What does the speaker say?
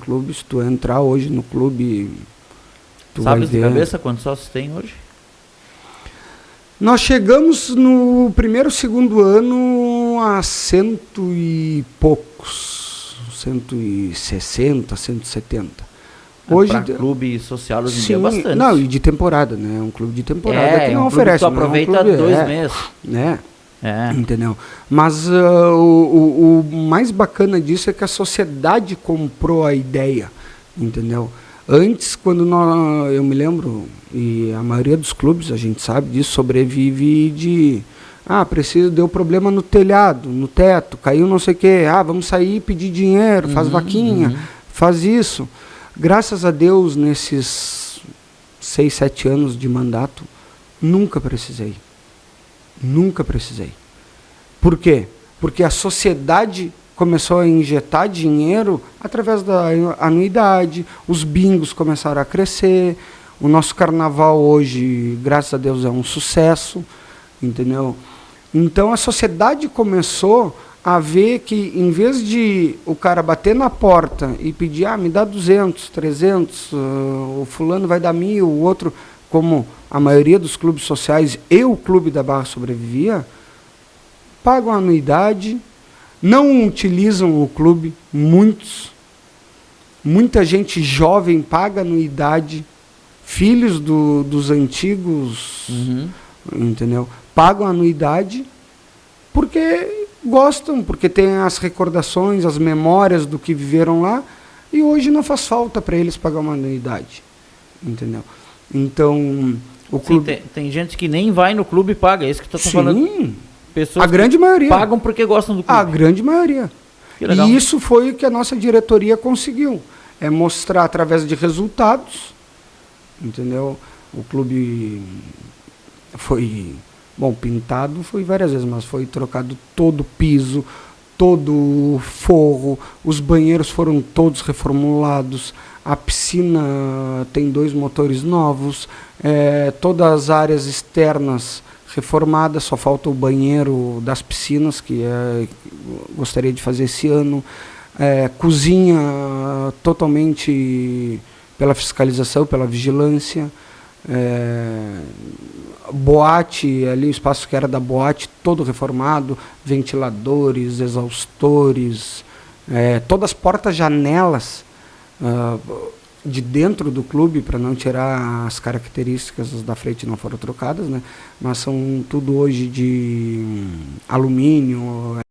clube. Se tu entrar hoje no clube, tu Sabe vai de ver. cabeça quantos sócios tem hoje? Nós chegamos no primeiro, segundo ano a 100 e poucos, 160, 170. Hoje, Para clube social hoje em sim, dia é bastante. não, e de temporada, né? É um clube de temporada que não um clube oferece. que tu aproveita não é um clube, 2 meses. né? É. Entendeu? Mas o mais bacana disso é que a sociedade comprou a ideia, entendeu? Antes, quando eu me lembro, e a maioria dos clubes, a gente sabe disso, sobrevive de... deu problema no telhado, no teto, caiu não sei o quê. Vamos sair e pedir dinheiro, faz vaquinha, faz isso. Graças a Deus, nesses 6, 7 anos de mandato, nunca precisei. Nunca precisei. Por quê? Porque a sociedade começou a injetar dinheiro através da anuidade, os bingos começaram a crescer, o nosso carnaval hoje, graças a Deus, é um sucesso, entendeu? Então a sociedade começou a ver que, em vez de o cara bater na porta e pedir, me dá 200, 300, o fulano vai dar 1.000, o outro, como a maioria dos clubes sociais e o Clube da Barra sobrevivia, pagam a anuidade, não utilizam o clube, muita gente jovem paga anuidade, filhos dos antigos, entendeu? Pagam anuidade porque gostam, porque tem as recordações, as memórias do que viveram lá, e hoje não faz falta para eles pagar uma anuidade, entendeu? Então, o clube... Tem gente que nem vai no clube e paga, é isso que tu tá falando. Pessoas a grande maioria pagam porque gostam do clube. A grande maioria. E isso foi o que a nossa diretoria conseguiu. É mostrar através de resultados, entendeu? O clube foi, pintado foi várias vezes, mas foi trocado todo o piso, todo o forro, os banheiros foram todos reformulados, a piscina tem 2 motores novos, todas as áreas externas reformada, só falta o banheiro das piscinas, que gostaria de fazer esse ano. Cozinha totalmente pela fiscalização, pela vigilância. Boate, ali o espaço que era da boate, todo reformado, ventiladores, exaustores, todas as portas, janelas de dentro do clube, para não tirar as características da frente, não foram trocadas, né? Mas são tudo hoje de alumínio,